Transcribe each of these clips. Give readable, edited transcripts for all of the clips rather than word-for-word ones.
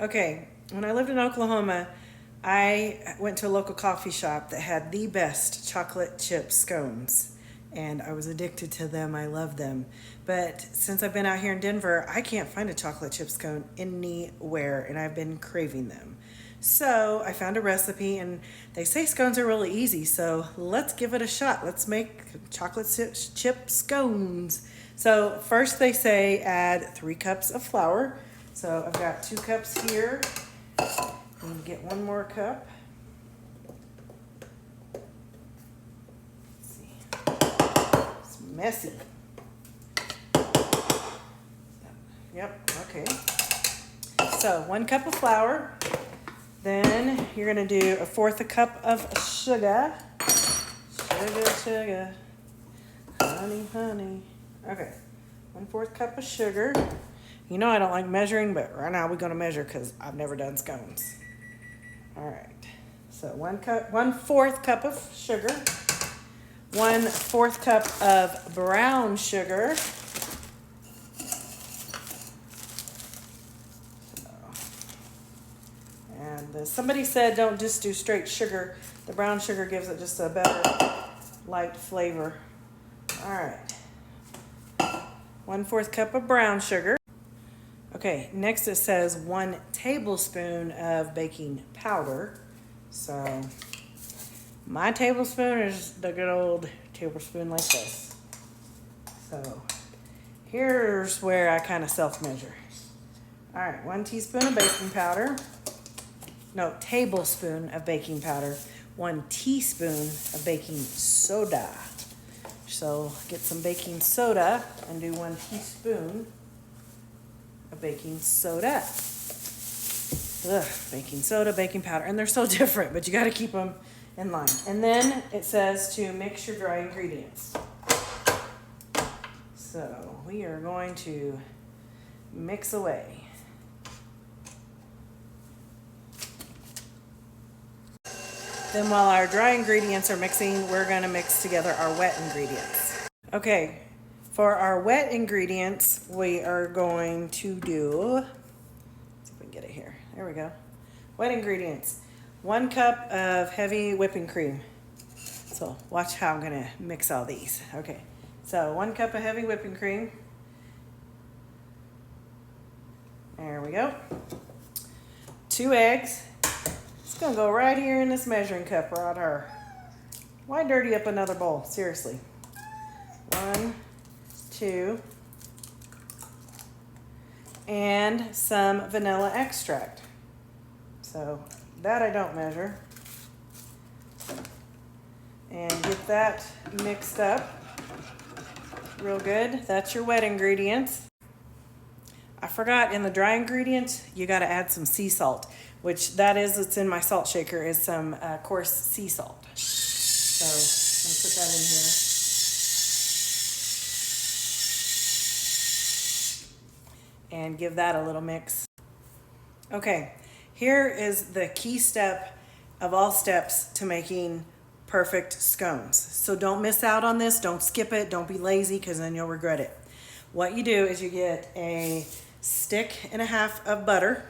Okay, when I lived in Oklahoma, I went to a local coffee shop that had the best chocolate chip scones. And I was addicted to them. I love them. But since I've been out here in Denver, I can't find a chocolate chip scone anywhere, and I've been craving them. So I found a recipe, and they say scones are really easy. So let's give it a shot. Let's make chocolate chip scones. So first they say add 3 cups of flour. So I've got 2 cups here. I'm going to get 1 more cup. Let's see. It's messy. Yep, okay. So 1 cup of flour. Then you're going to do 1/4 cup of sugar. Sugar. Honey. Okay. 1/4 cup of sugar. You know I don't like measuring, but right now we're going to measure because I've never done scones. All right. So 1/4 cup of sugar. 1/4 cup of brown sugar. And somebody said don't just do straight sugar. The brown sugar gives it just a better light flavor. All right. 1/4 cup of brown sugar. Okay, next it says 1 tablespoon of baking powder. So my tablespoon is the good old tablespoon like this. So here's where I kind of self-measure. All right, 1 teaspoon of baking powder. No, tablespoon of baking powder. 1 teaspoon of baking soda. So get some baking soda and do 1 teaspoon of baking soda. Baking soda, baking powder, and they're so different, but you got to keep them in line. And then it says to mix your dry ingredients. So we are going to mix away. Then while our dry ingredients are mixing, we're going to mix together our wet ingredients. Okay, for our wet ingredients, we are going to do, let's see if we can get it here. There we go. Wet ingredients. 1 cup of heavy whipping cream. So watch how I'm going to mix all these. Okay, so 1 cup of heavy whipping cream. There we go. 2 eggs. It's going to go right here in this measuring cup right here. Why dirty up another bowl? Seriously. 1, 2. And some vanilla extract. So that I don't measure. And get that mixed up real good. That's your wet ingredients. I forgot, in the dry ingredients, you got to add some sea salt, which that is, it's in my salt shaker, is some coarse sea salt. So I'm going to put that in here and give that a little mix. Okay, here is the key step of all steps to making perfect scones. So don't miss out on this. Don't skip it. Don't be lazy, because then you'll regret it. What you do is you get a stick and a half of butter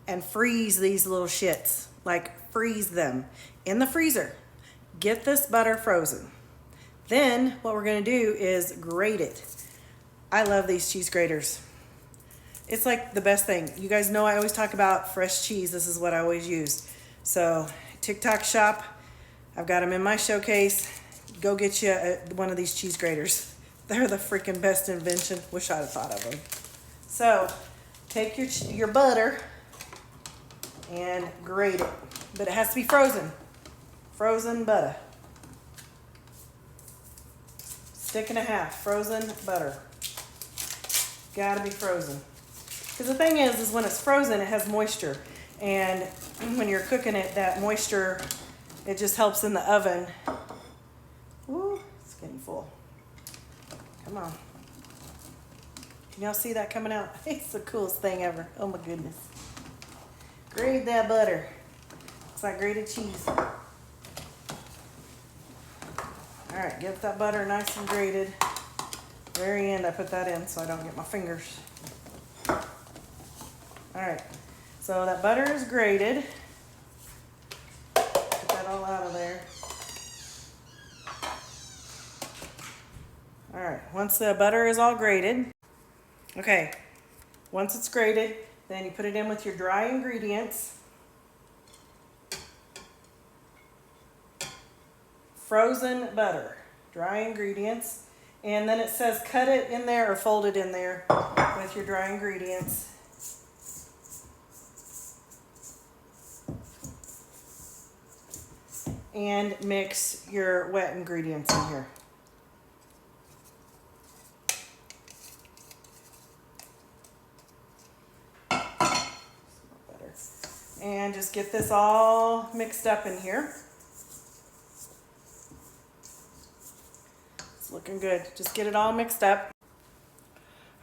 and freeze these little shits. Like, freeze them in the freezer. Get this butter frozen. Then what we're going to do is grate it. I love these cheese graters. It's like the best thing. You guys know I always talk about fresh cheese. This is what I always use. So TikTok shop, I've got them in my showcase. Go get you one of these cheese graters. They're the freaking best invention. Wish I'd have thought of them. So take your butter and grate it. But it has to be frozen. Frozen butter. Stick and a half frozen butter. Gotta be frozen. Because the thing is when it's frozen, it has moisture. And when you're cooking it, that moisture, it just helps in the oven. Ooh, it's getting full. Come on. Can y'all see that coming out? It's the coolest thing ever. Oh my goodness. Grate that butter. It's like grated cheese. All right, get that butter nice and grated. Very end, I put that in so I don't get my fingers. All right, so that butter is grated. Get that all out of there. All right, once the butter is all grated, okay, once it's grated, then you put it in with your dry ingredients. Frozen butter, dry ingredients. And then it says cut it in there or fold it in there with your dry ingredients. And mix your wet ingredients in here. And just get this all mixed up in here. It's looking good. Just get it all mixed up.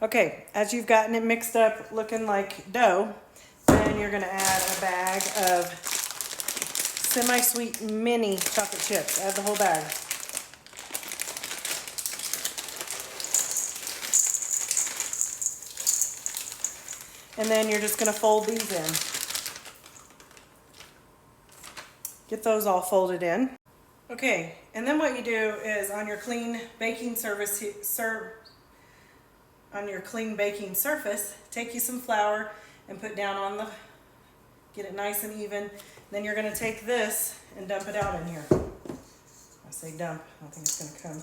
Okay, as you've gotten it mixed up looking like dough, then you're gonna add a bag of semi-sweet mini chocolate chips. Add the whole bag. And then you're just gonna fold these in. Get those all folded in. Okay, and then what you do is on your clean baking surface, take you some flour and put down on get it nice and even. Then you're gonna take this and dump it out in here. I say dump, I don't think it's gonna come.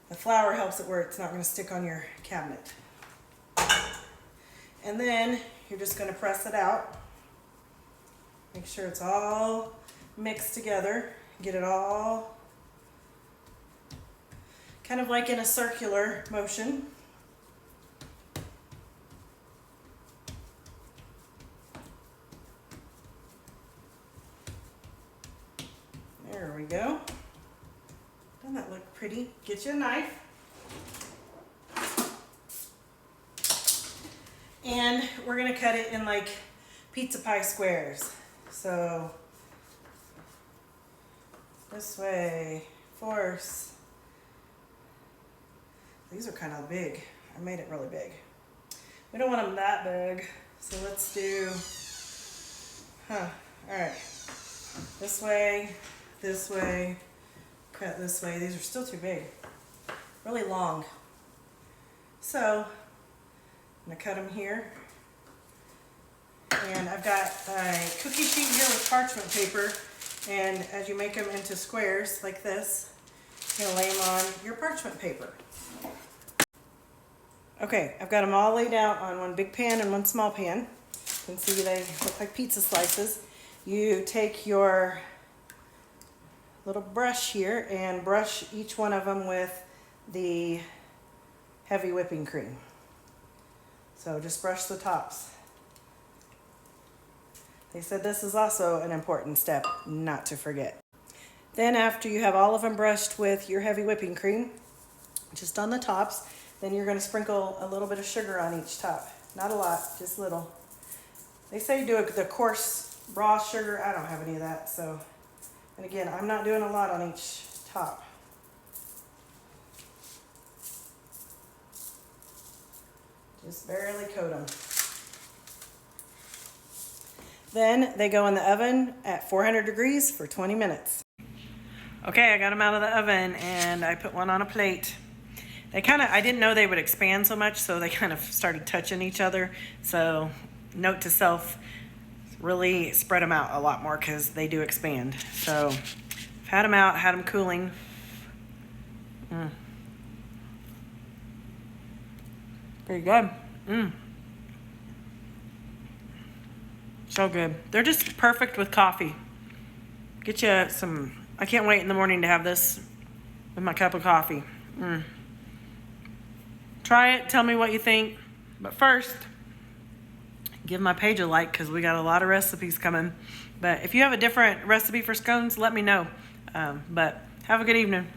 The flour helps it where it's not gonna stick on your cabinet. And then you're just gonna press it out. Make sure it's all mixed together. Get it all kind of like in a circular motion. There we go. Doesn't that look pretty? Get you a knife. And we're gonna cut it in like pizza pie squares. So this way, coarse. These are kind of big. I made it really big. We don't want them that big, so let's do, all right. This way, cut this way. These are still too big, really long. So I'm gonna cut them here. And I've got a cookie sheet here with parchment paper. And as you make them into squares like this, you're gonna lay them on your parchment paper. Okay, I've got them all laid out on one big pan and one small pan. You can see they look like pizza slices. You take your little brush here and brush each one of them with the heavy whipping cream. So just brush the tops. They said this is also an important step not to forget. Then after you have all of them brushed with your heavy whipping cream, just on the tops, then you're going to sprinkle a little bit of sugar on each top. Not a lot, just little. They say do the coarse raw sugar. I don't have any of that, so. And again, I'm not doing a lot on each top. Just barely coat them. Then they go in the oven at 400 degrees for 20 minutes. Okay, I got them out of the oven and I put one on a plate. I didn't know they would expand so much, so they kind of started touching each other. So note to self, really spread them out a lot more because they do expand. So I've had them out, had them cooling. Pretty good. So good. They're just perfect with coffee. Get you some, I can't wait in the morning to have this with my cup of coffee. Try it, tell me what you think. But first, give my page a like because we got a lot of recipes coming. But if you have a different recipe for scones, let me know. But have a good evening.